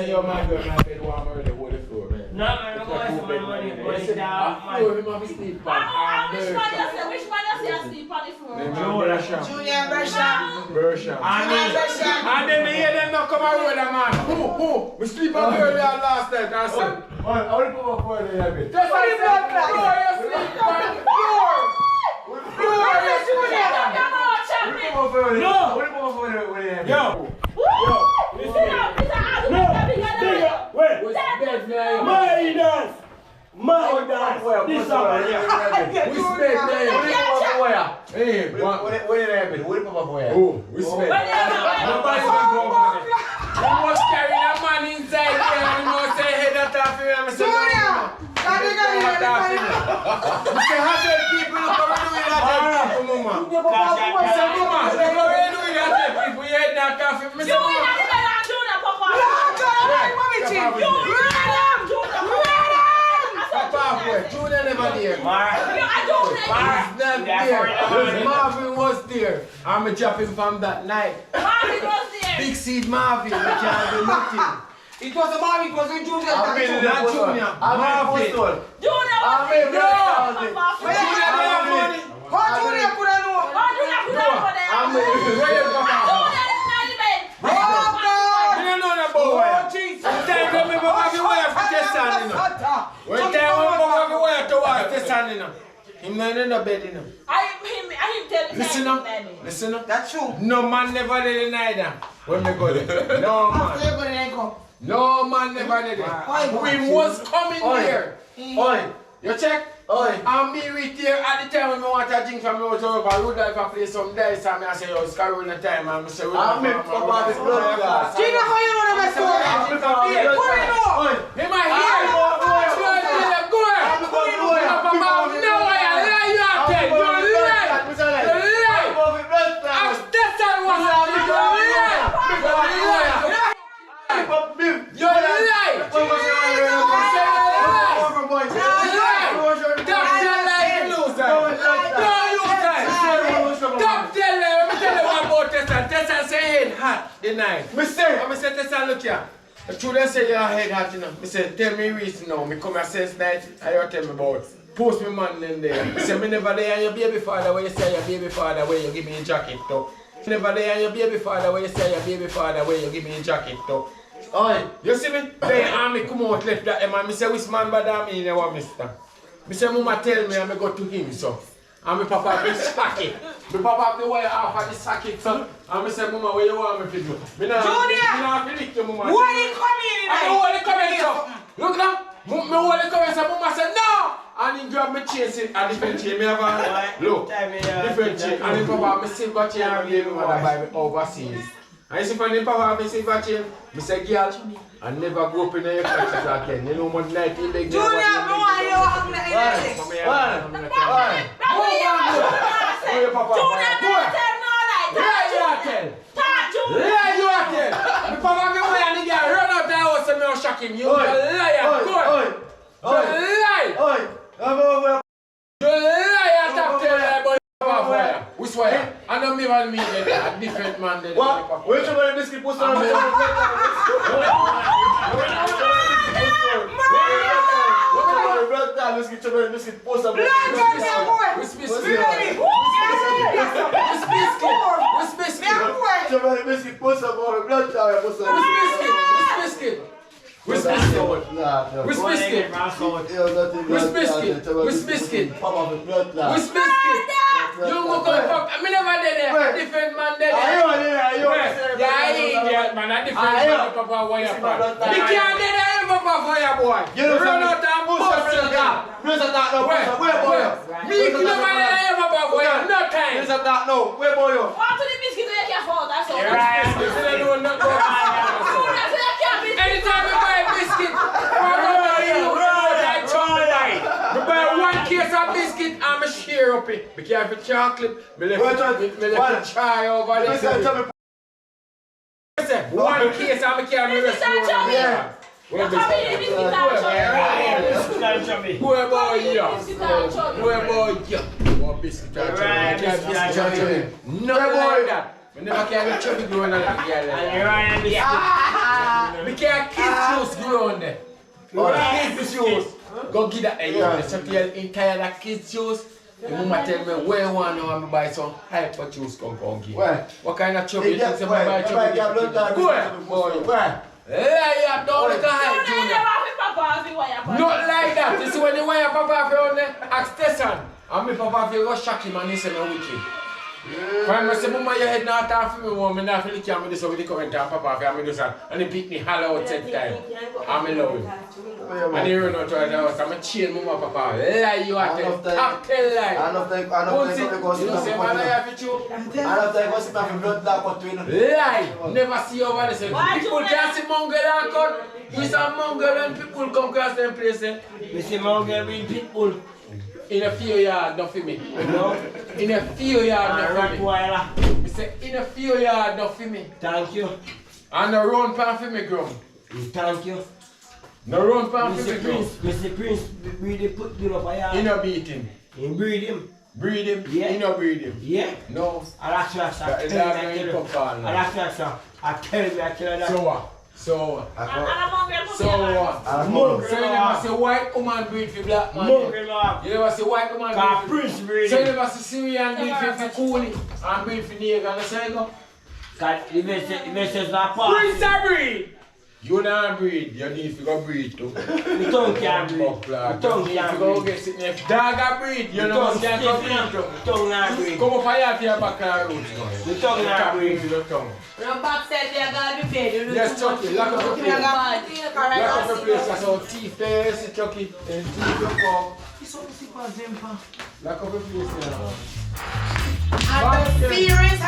say your man go my bed warm early, hold the floor, man. No, man, I'm going to my money. But it's down. I feel him on the sleep on. Which man you say sleep on the floor? Junior Bersham. And then they hear them not come around, man. Who? We sleep on early last night. I said, I will put my phone in your bed. Just like that, you sleep on the floor. No! Yo! Minus! This summer, yeah. We spent there. Hey, What did happen? What did Papa for you? oh, we spent. Nobody will go over there. He was carrying a man inside there and he must say, hey, that's off here. I said, no. We say, 100 people look over doing that people, mama. I said, mama, look over there doing that people. You heard that coffee. I said, Junior never there. Marvin was there. I'm dropping from that night. Marvin was there. Big Seed Marvin, we can't do nothing. It was a Marvin, it was in Junior. Not Junior. Marvin. Junior was there. Junior have money. How Junior could I know? You don't know that boy. One time when we have the wire for this standing up. One time when we have the wire to watch this standing up. Him not in the bed, you know. I tell you. Listen up. That's true. No man never did it neither. When we go there. No man. No man never did it. We was coming here. Oi, you check? Oi. And me right here at the time when I want to drink from me out over road if I play some dice and I say, yo, it's Carolina time and I say, I'm in Papa this blood class. Gina, how you know the best story? Put it on! Him I hear! Go ahead! No, I lie you out there! You lie! You lie! That's not what happened! You lie! You hot the night. Mister! I say, Tessa, look here. The children say your head hot, you know. I say, tell me reason now. I come here since night, and you tell me about post me man in there. I say, me never there and your baby father where you say your baby father where you give me a jacket to. Never there and your baby father where you say your baby father where you give me a jacket to. Oi, you see me? Then army come out left that man. I say, which man bother me in the Warminister? I say, Mama tell me and I go to him, so. And my papa have the socket. My papa have the wire off of the socket, so. And I say, Mama, where you want me to do? Junior! I don't lick you, Mama. Why you come in? I don't want to come in, so. Look now. I want to come in, so Mama said, no! And he grab me chain, and different chain. Me have a, look, different chain. And the papa have me silver chain and gave me mother buy me overseas. And you see, when the papa have me silver chain, I say, girl, I never go up in your countries again. You know, more than 19 big girl. Junior, no one you have me. Him. You a liar, good. You lie. You liar, top tail boy. Which way? I don't mean a different man. What? Where's your biscuit post on me? Let's get your biscuit post on me. Which biscuit post on blood tower. Which biscuit? Which biscuit? Which biscuit? Which biscuit? Which biscuit? Which biscuit? You go fuck. I mean, never did it. Different man did it. Yeah, idiot man. A different man. Papa, why you from? You can't do that, Papa, for your boy. You run out and bust your car. Where boy? Me, you never did that, Papa, for you. No time. Where's that now? Where boy? What to the biscuit you can't afford? That's all. Anytime you buy a biscuit, I buy 1 case of biscuit and I share up it. Be careful chocolate, I left it try over there. Listen, 1 case and I carry the rest of it. Where boy you? Where boy you? What biscuit and chubby? No boy that. We never can chubby growing on the girl. And you're on the We can't kiss juice growing there. Kiss juice. Go get that. Hey, yo, so tell entire that kiss juice. The mama tell me where you want to buy some hyper juice come give. What kind of chubby you think you buy chubby? Go ahead, boy. Yeah, don't look at Junior. Not like that. You see when you wear papa on there, ask Tessan. And my papa feel go shock him and he say no wicked. When I say, Mama, your head not off me, woman, I feel like I'm this over the current and papa, I'm do that. And he pick me hollow out set time. I'm in love. And he run out of the house. I'm a chain, Mama, papa. Lie you at them. Top 10 lie. I don't think you don't say, man, I have it you. I don't think I was my blood black or twin. Lie. Never see over the same. People can't see Mongol and cut. He's a Mongol and people come across them place. We see Mongol with people. In a few yards, not for me. No. In a few yards, not for me. I say, in a few yards, not for me. Thank you. And no round pan for me, Grum. Thank you. No round pan for me, Grum. Mr. Prince, really put you up a yard. You no beat him. You breed him. Breed him? Yeah. You no breed him? Yeah. No. I tell you. So what? So what? So you never say white woman breed for black man. You never say white woman breed for breed. So you never say Syrian breed for coolie and breed for nigger and say go? Prince a breed! You don't breed, you need to go breed too. The tongue can't breed. The tongue can't breed. If dog a breed, you know what can't come breed too. The tongue not breed. Come up here to your back of the road. The tongue not breed. The tongue. Your back said they're going to be paid. Yes, Chucky, lock up the place. Lock up the place, that's our teeth there, you see Chucky. And teeth your paw. Lock up the place there. And the fear is